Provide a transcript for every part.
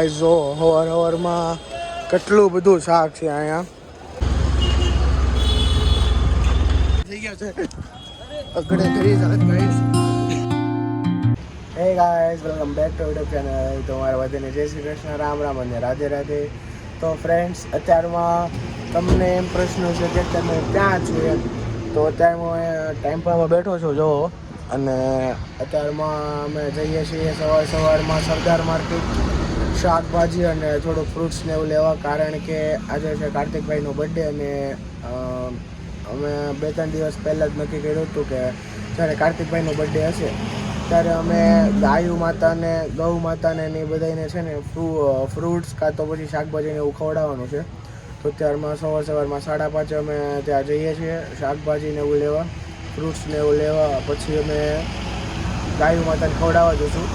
જો હવારમાં કેટલું બધું શાક છે અહીંયા થઈ ગયા છે અગડે કરી સાથ ગાઈસ. હે guys, welcome back to YouTube channel. તો મારા બધાને જય શ્રી કૃષ્ણ, રામ રામ અને રાધે રાધે. તો ફ્રેન્ડ્સ, અત્યારમાં તમને એમ પ્રશ્ન છે કે તમે ક્યાં છો એમ. તો અત્યારે હું ટેમ્પામાં બેઠો છું જો, અને અત્યારમાં અમે જઈએ છીએ સવારમાં સરદાર માર્કેટ શાકભાજી અને થોડુંક ફ્રૂટ્સ ને એવું લેવા, કારણ કે આજે છે કાર્તિકભાઈનો બર્થડે. અને અમે 2-3 દિવસ પહેલાં જ નક્કી કર્યું હતું કે જ્યારે કાર્તિકભાઈનો બર્થડે હશે ત્યારે અમે ગાયું માતાને, ગૌ માતાને ને એ બધાને છે ને ફ્રૂટ્સ કાં તો પછી શાકભાજીને એવું ખવડાવવાનું છે. તો ત્યારમાં સવારમાં 5:30 અમે ત્યાં જઈએ છીએ શાકભાજીને એવું લેવા, ફ્રૂટ્સને એવું લેવા. પછી અમે ગાયું માતાને ખવડાવવા જઈશું.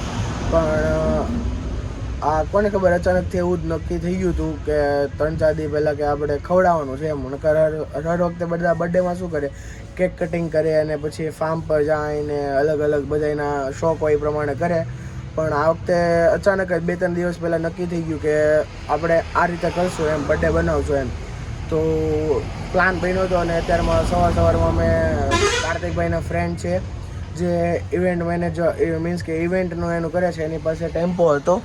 પણ આ કોને ખબર, અચાનકથી એવું જ નક્કી થઈ ગયું હતું કે 3-4 દિવસ પહેલાં કે આપણે ખવડાવવાનું છે એમ. નકર હર વખતે બધા બર્થડેમાં શું કરે, કેક કટિંગ કરે અને પછી ફાર્મ પર જાય ને અલગ અલગ બધાના શોખ હોય એ પ્રમાણે કરે. પણ આ વખતે અચાનક જ 2-3 દિવસ પહેલાં નક્કી થઈ ગયું કે આપણે આ રીતે કરશું એમ, બર્થડે બનાવશું એમ. તો પ્લાન બન્યો હતો. અને અત્યારમાં સવારમાં અમે કાર્તિકભાઈના ફ્રેન્ડ છે જે ઇવેન્ટ મેનેજર, મીન્સ કે ઇવેન્ટનું એનું કરે છે, એની પાસે ટેમ્પો હતો.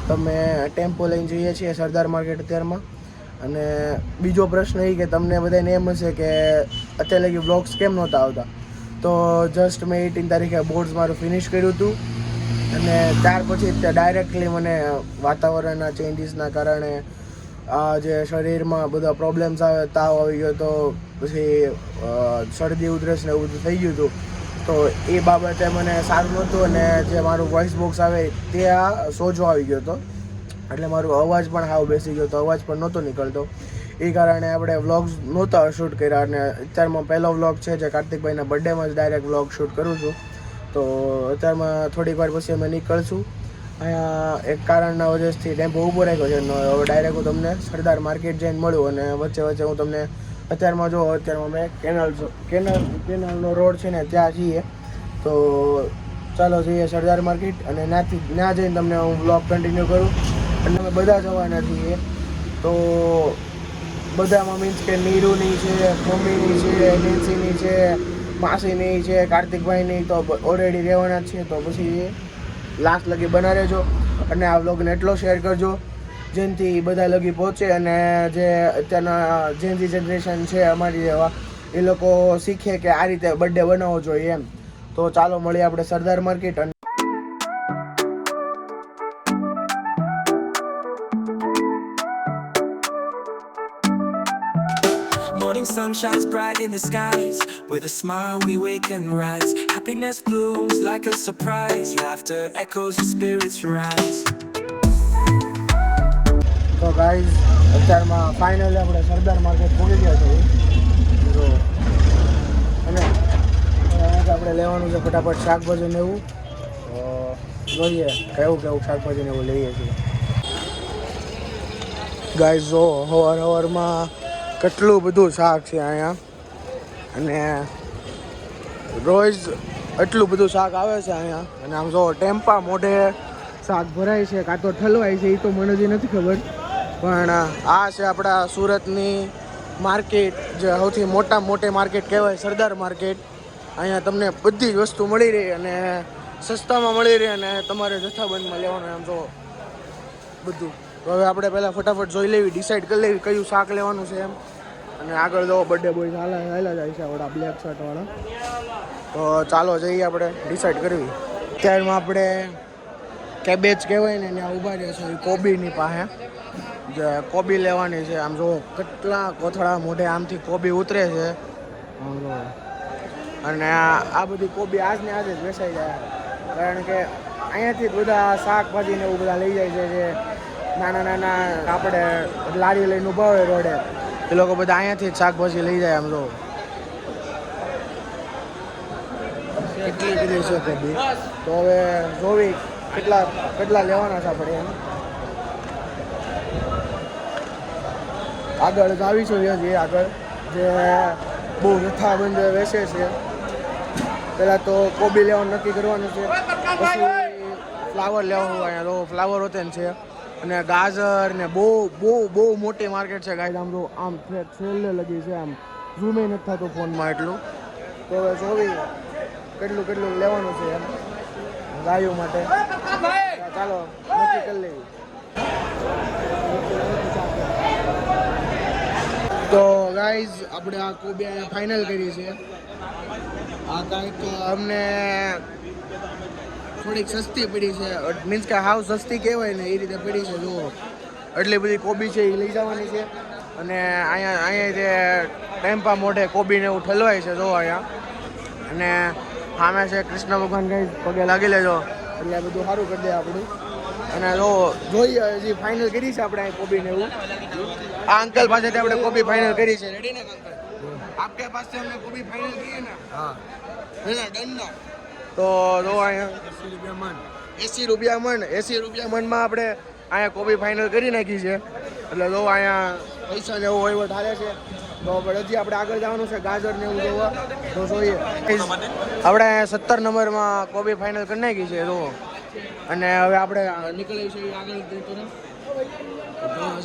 તમે ટેમ્પો લઈને જઈએ છીએ સરદાર માર્કેટ અત્યારમાં. અને બીજો પ્રશ્ન એ કે તમને બધાને એમ હશે કે અત્યારે લગી વ્લોગ્સ કેમ નહોતા આવતા. તો જસ્ટ મેં 18 તારીખે બોર્ડ્સ મારું ફિનિશ કર્યું હતું, અને ત્યાર પછી ડાયરેક્ટલી મને વાતાવરણના ચેન્જીસના કારણે આ જે શરીરમાં બધા પ્રોબ્લેમ્સ આવે, તાવ આવી ગયો તો પછી શરદી ઉધરસ ને એવું બધું થઈ ગયું હતું. તો એ બાબતે મને સારું નહોતું, અને જે મારું વોઇસ બોક્સ આવે ત્યાં સોજો આવી ગયો હતો, એટલે મારો અવાજ પણ હાવ બેસી ગયો હતો, અવાજ પણ નહોતો નીકળતો. એ કારણે આપણે વ્લોગ્સ નહોતા શૂટ કર્યા. અને અત્યારમાં પહેલો વ્લોગ છે જે કાર્તિકભાઈના બર્થડેમાં જ ડાયરેક્ટ વ્લોગ શૂટ કરું છું. તો અત્યારમાં થોડીક વાર પછી અમે નીકળશું. અહીંયા એક કારણના વજહથી ટેમ્પો ઊભો રાખ્યો છે. હવે ડાયરેક્ટ હું તમને સરદાર માર્કેટ જઈને મળું, અને વચ્ચે હું તમને અત્યારમાં અમે કેનલનો રોડ છે ને ત્યાં જઈએ. તો ચાલો જઈએ સરદાર માર્કેટ, અને ત્યાં જઈને તમને હું વ્લોગ કન્ટિન્યુ કરું. અને અમે બધા જવાના છીએ. તો બધામાં મીન્સ કે નીરુની છે, મમ્મીની છે, નેન્સીની છે, માસીની છે, કાર્તિકભાઈની તો ઓલરેડી રહેવાના જ છે. તો પછી લાસ્ટ લગી બના રહેજો, અને આ વ્લોગને એટલો શેર કરજો જેનાથી બધા લગી પહોંચે, અને જે અત્યારના જેનજી જનરેશન છે અમારી જેવા, એ લોકો શીખે કે આ રીતે બર્થડે બનાવવો જોઈએ એમ. તો ચાલો મળીએ આપણે સરદાર માર્કેટ. અને Morning sun shines bright in the skies. With a smile we wake and rise. Happiness blooms like a surprise. Laughter echoes and spirits rise. તો ગાઈઝ, અત્યારમાં ફાઇનલી આપણે સરદાર માર્કેટ પહોંચી ગયા છીએ. તો અને આપણે લેવાનું છે ફટાફટ શાકભાજી ને એવું. તો જોઈએ કેવું શાકભાજી ને એવું લઈએ છીએ. ગાઈઝ જો સવારમાં કેટલું બધું શાક છે અહીંયા, અને રોજ એટલું બધું શાક આવે છે અહીંયા. અને આમ જો ટેમ્પા મોઢે શાક ભરાય છે કાં તો ઠલવાય છે, એ તો મને હજી નથી ખબર. પણ આ છે આપણા સુરતની માર્કેટ, જે સૌથી મોટી માર્કેટ કહેવાય, સરદાર માર્કેટ. અહીંયા તમને બધી જ વસ્તુ મળી રહી, અને સસ્તામાં મળી રહી, અને તમારે જથ્થાબંધમાં લેવાનું. આમ જો બધું. તો હવે આપણે પહેલાં ફટાફટ જોઈ લેવી, ડિસાઈડ કરી લેવી કયું શાક લેવાનું છે એમ. અને આગળ જો બર્થડે બોય હાલા જાય છે આપણા બ્લેક શર્ટવાળા. તો ચાલો જઈએ આપણે ડિસાઈડ કરવી. ત્યારમાં આપણે કેબેજ કહેવાય ને ત્યાં ઊભા રહે છે કોબીની પાસે, જે કોબી લેવાની છે. આમ જો કેટલા કોથળા મોઢે આમથી કોબી ઉતરે છે. અને આ બધી કોબી આજ ને આજે જ વેચાઈ જાય, કારણ કે અહીંયાથી જ બધા શાકભાજીને એવું બધા લઈ જાય છે. જે નાના આપણે લારી લઈને ઊભા હોય રોડે, એ લોકો બધા અહીંયાથી જ શાકભાજી લઈ જાય. આમ જો કેટલી બધી છે કોબી. તો હવે જોવી કેટલા લેવાના છે આપણે એમ. આગળ જ આવી છું હજી આગળ, જે બહુ જથ્થાબંધ વેચે છે. પહેલાં તો કોબી લેવાનું નક્કી કરવાનું છે, પછી ફ્લાવર લેવાનું. અહીંયા તો ફ્લાવર હોતે છે, અને ગાજર ને બહુ બહુ બહુ મોટી માર્કેટ છે ગાઈઝ. આમ જો આમ છેલ્લે લગી છે, આમ ઝૂમ નથી થતું ફોનમાં એટલું. તો હવે જોવી કેટલું કેટલું લેવાનું છે એમ ગાયો માટે. ચાલો નક્કી કરી લેવી. તો ગાઈઝ આપણે આ કોબી અહીંયા ફાઇનલ કરી છે. આ કાંઈક અમને થોડીક સસ્તી પડી છે, મીન્સ કે હાવ સસ્તી કહેવાય ને એ રીતે પડી છે. જુઓ એટલી બધી કોબી છે એ લઈ જવાની છે. અને અહીંયા જે ટેમ્પા મોઢે કોબીને એવું ઠલવાય છે જો અહીંયા. અને સામે છે કૃષ્ણ ભગવાન, કઈ પગે લાગી લેજો એટલે બધું સારું કરી દે આપણું. અને જો જોઈએ હજી ફાઇનલ કરી છે આપણે અહીં કોબીને એવું. આ અંકલ પાસેથી આપણે કોબી ફાઇનલ કરી છે. રેડી ને અંકલ? આપકે પાસે हमने કોબી ફાઇનલ की है ना? हाँ है ना, डन ना? તો જો અહીંયા 80 રૂપિયા મણ 80 રૂપિયા મણમાં આપણે અહીંયા કોબી ફાઇનલ કરી નાખી છે. એટલે જો અહીંયા પૈસા ને એવું વહીવટ હાલે છે. તો હજી આપણે આગળ જવાનું છે ગાજર ને એવું જોવા. તો જોઈએ આપણે 17 નંબરમાં કોબી ફાઇનલ કરી નાખી છે જો. અને હવે આપણે નીકળીએ છીએ આગળ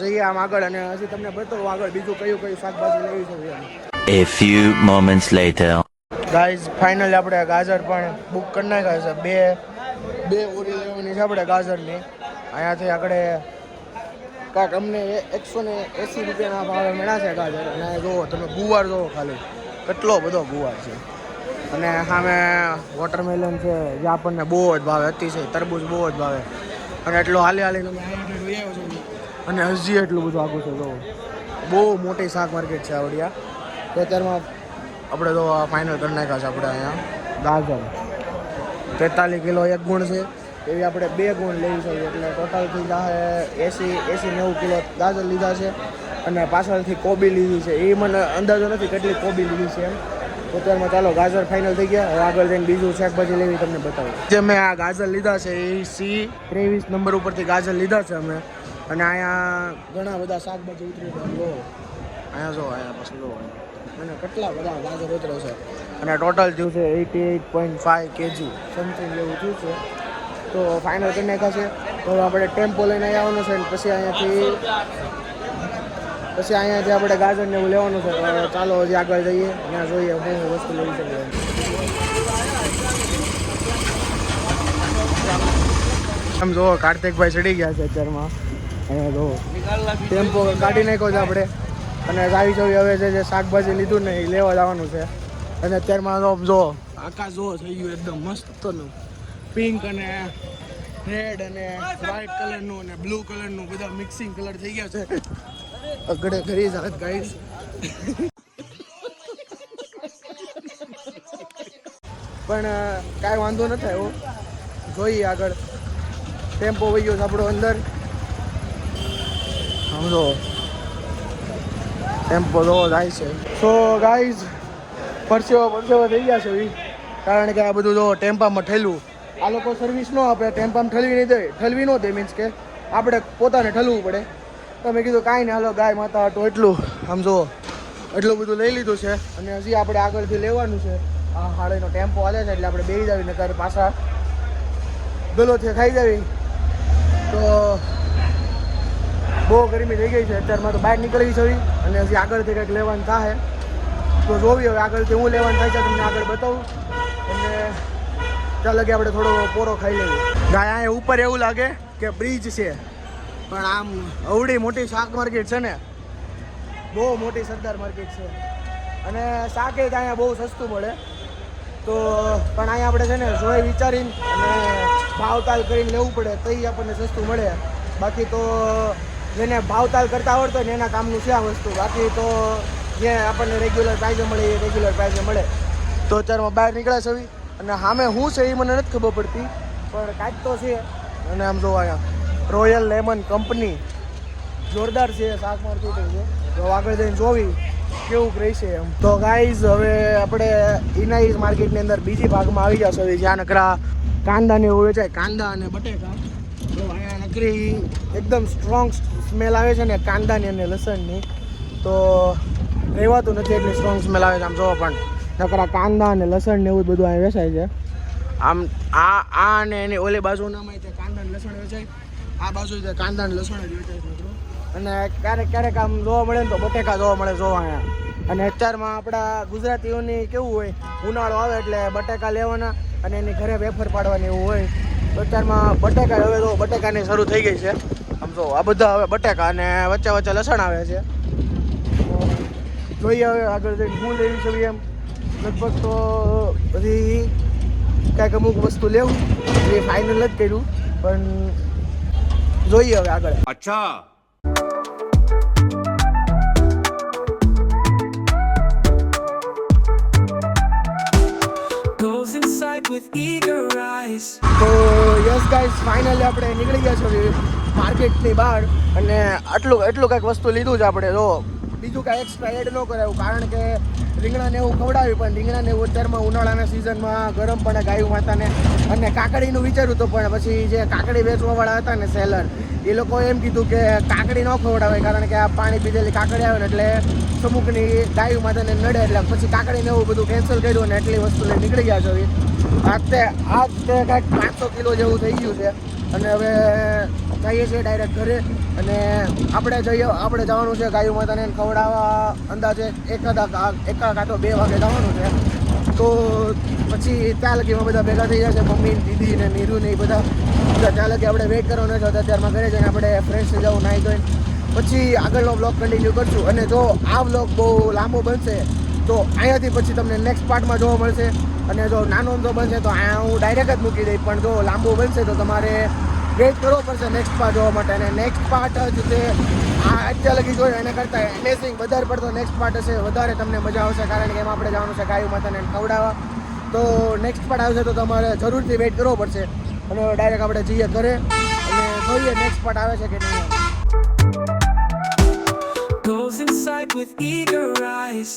જઈએ આમ આગળ. અને હજી તમને બતાવું આગળ બીજું કયું કયું શાકભાજી લેવી છે એમ. A few moments later. Guys finally આપણે ગાજર પણ બુક કરી નાખ્યા છે. બે ઓરી લેવાની છે આપણે ગાજરની. અહીંયાથી આગળ કાંઈક અમને 180 રૂપિયાના ભાવે મળ્યા છે ગાજર. અને જુઓ તમે ગુવાર જુઓ ખાલી કેટલો બધો ગુવાર છે. અને સામે વોટરમેલન છે જે આપણને બહુ જ ભાવે, અતિશય તરબૂચ બહુ જ ભાવે. અને એટલું હાલીને અમે અહીંયા લઈ આવ્યો છું. અને હજી એટલું બધું આગું છે જુઓ. બહુ મોટી શાક માર્કેટ છે આવડિયા. તો અત્યારમાં આપણે તો ફાઇનલ કરી નાખ્યા છે આપણે અહીંયા ગાજર 43 કિલો એક ગુણ છે એવી આપણે 2 ગુણ લેવી છે. એટલે ટોટલ થઈ જાય 80-90 કિલો ગાજર લીધા છે. અને પાછળથી કોબી લીધી છે. એ મને અંદાજો નથી કેટલી કોબી લીધી છે એમ. તો અત્યારમાં ચાલો ગાજર ફાઇનલ થઈ ગયા. હવે આગળ જઈને બીજું શાકભાજી લેવી તમને બતાવું. જે મેં આ ગાજર લીધા છે એ C23 નંબર ઉપરથી ગાજર લીધા છે અમે. અને અહીંયા ઘણા બધા શાકભાજી ઉતરી છે. જો અહીંયા જો અહીંયા પાછું જો અને કેટલા બધા ગાજર ઉતરે છે. અને ટોટલ થયું છે 88.5 kg સમથિંગ એવું થયું છે. તો ફાઇનલ કરી નાખ્યા છે. તો આપણે ટેમ્પો લઈને આવવાનું છે. પછી અહીંયાથી આપણે ગાજર ને એવું લેવાનું છે. તો ચાલો હજી આગળ જઈએ ત્યાં જોઈએ હું વસ્તુ લેવી શકીએ. આમ જો કાર્તિકભાઈ ચડી ગયા છે અત્યારમાં. અહીંયા જો ટેમ્પો કાઢી નાખ્યો છે આપણે. અને આવી જવી હવે જે શાકભાજી લીધું ને એ લેવા જવાનું છે. અને અત્યારમાં જો આકાશ જો થઈ ગયું એકદમ મસ્તનું પિંક અને રેડ અને વ્હાઇટ કલરનું અને બ્લુ કલરનું બધા મિક્સિંગ કલર થઈ ગયા છે. અગડે ઘરી જાત ગાઈસ. પણ કાંઈ વાંધો નથી આવ્યો. જોઈએ આગળ ટેમ્પો વહી ગયો છે આપણો અંદર. સમજો ટેમ્પો જો જાય છે. સો ગાઈઝ પરસેવો થઈ ગયા છે કારણ કે આ બધું જો ટેમ્પામાં ઠેલું. આ લોકો સર્વિસ ન આપે, ટેમ્પામાં ઠલવી ન દે. મીન્સ કે આપણે પોતાને ઠલવું પડે. તો મેં કીધું કાંઈ નહીં હાલો ગાય માતા હતો એટલું આમ જો એટલું બધું લઈ લીધું છે. અને હજી આપણે આગળથી લેવાનું છે. આ હાળીનો ટેમ્પો હાલે છે એટલે આપણે બેસી જાવી નકર પાછા ગલોથી ખાઈ જાવી. તો બહુ ગરમી થઈ ગઈ છે અત્યારમાં. તો બહાર નીકળવી છે અને હજી આગળથી કંઈક લેવાનું થાય. તો જોવી હવે આગળથી હું લેવાનું થાય છે તમને આગળ બતાવું. અને ત્યાં લગે આપણે થોડો પોરો ખાઈ લઈએ. ગાય અહીંયા ઉપર એવું લાગે કે બ્રિજ છે પણ આમ અવડી મોટી શાક માર્કેટ છે ને, બહુ મોટી સરદાર માર્કેટ છે. અને શાકે જ અહીંયા બહુ સસ્તું મળે. તો પણ અહીંયા આપણે છે ને જોઈ વિચારીને અને ભાવતાલ કરીને લેવું પડે તો એ આપણને સસ્તું મળે. બાકી તો જેને ભાવતાલ કરતા આવડતો હોય ને એના કામનું છે આ વસ્તુ. બાકી તો જે આપણને રેગ્યુલર પ્રાઇઝે મળે એ રેગ્યુલર પ્રાઇઝે મળે. તો અત્યારમાં બહાર નીકળ્યા છે અને સામે શું છે એ મને નથી ખબર પડતી પણ કાંઈક તો છે. અને આમ જોવા અહીંયા રોયલ લેમન કંપની જોરદાર છે શાક માર્કેટ છે. તો આગળ જઈને જોવી કેવું રહેશે એમ. તો ગાઈઝ હવે આપણે ઇનાઈઝ માર્કેટની અંદર બીજી ભાગમાં આવી જશો જ્યાં નકરા કાંદા ને એવું વેચાય, કાંદા અને બટેકા. તો અહીંયા નકરી એકદમ સ્ટ્રોંગ સ્મેલ આવે છે ને કાંદાની અને લસણની. તો રહેવાતું નથી એટલી સ્ટ્રોંગ સ્મેલ આવે છે. આમ જોવો પણ નકરા કાંદા અને લસણ ને એવું બધું અહીંયા વેચાય છે. આમ આ અને એની ઓલી બાજુનામાં તે કાંદા અને લસણ વેચાય આ બાજુ છે કાંદા ને લસણ જ વેચાય છે મિત્રો. અને ક્યારેક ક્યારેક આમ જોવા મળે ને તો બટેકા જોવા મળે જોવા અહીંયા. અને અત્યારમાં આપણા ગુજરાતીઓની કેવું હોય, ઉનાળો આવે એટલે બટેકા લેવાના અને એની ઘરે વેફર પાડવાની એવું હોય. તો અત્યારમાં બટેકા હવે તો બટેકાની શરૂ થઈ ગઈ છે. આમ જો આ બધા હવે બટેકા અને વચ્ચે વચ્ચે લસણ આવે છે. જોઈએ હવે આગળ જઈને હું લેવી છે એમ. લગભગ તો બધી કાંઈક અમુક વસ્તુ લેવું એ ફાઇનલ જ કર્યું, પણ જોઈએ હવે આગળ. अच्छा Goes inside with eager eyes. તો યસ ગાઈસ, ફાઇનલી આપણે નીકળી ગયા છીએ માર્કેટની બહાર. અને એટલું કંઈક વસ્તુ લીધું છે આપણે. જો બીજું કાંઈ એક્સ્ટ્રા એડ ન કરાયું, કારણ કે રીંગણાને એવું ખવડાવ્યું, પણ રીંગણાને એવું અત્યારમાં ઉનાળાના સિઝનમાં ગરમ પડે ગાયું માતાને. અને કાકડીનું વિચાર્યું હતું, પણ પછી જે કાકડી વેચવાવાળા હતા ને સેલર, એ લોકોએ એમ કીધું કે કાકડી ન ખવડાવે, કારણ કે આ પાણી પીધેલી કાકડી આવે ને એટલે સમુકની ગાયું માતાને નડે, એટલે પછી કાકડીને એવું બધું કેન્સલ કર્યું અને એટલી વસ્તુ લઈને નીકળી ગયા છે. આજ તે કાંઈક 500 કિલો જેવું થઈ ગયું છે. અને હવે જઈએ છીએ ડાયરેક્ટ ઘરે. અને આપણે જવાનું છે ગાયું માતાને ખવડાવવા. અંદાજે એક કાં તો 2 વાગે જવાનું છે. તો પછી ત્યાં લગીમાં બધા ભેગા થઈ જશે, મમ્મી દીદી ને નીરુ ને એ બધા. ત્યાં લગી આપણે વેઇટ કરવાનો છે. અત્યારમાં ઘરે જઈને આપણે ફ્રેશ થઈ જવું, નાહી ધોઈને પછી આગળનો બ્લોગ કન્ટિન્યુ કરશું. અને જો આ બ્લોગ બહુ લાંબો બનશે તો અહીંયાથી પછી તમને નેક્સ્ટ પાર્ટમાં જોવા મળશે. અને જો નાનો જો બનશે તો અહીંયા હું ડાયરેક્ટ જ મૂકી દઈશ, પણ જો લાંબો બનશે તો તમારે વેઇટ કરવો પડશે નેક્સ્ટ પાર્ટ જોવા માટે. અને નેક્સ્ટ પાર્ટ જ તે આ અત્યાર લગી જોયું એના કરતાં એમેઝિંગ વધારે પડતો નેક્સ્ટ પાર્ટ હશે. વધારે તમને મજા આવશે, કારણ કે એમાં આપણે જવાનું છે ગાયું માતાને ખવડાવવા. તો નેક્સ્ટ પાર્ટ આવશે તો તમારે જરૂરથી વેઇટ કરવો પડશે. અને ડાયરેક્ટ આપણે જઈએ ઘરે અને જોઈએ નેક્સ્ટ પાર્ટ આવે છે કે નહીં. Goes inside with eager eyes.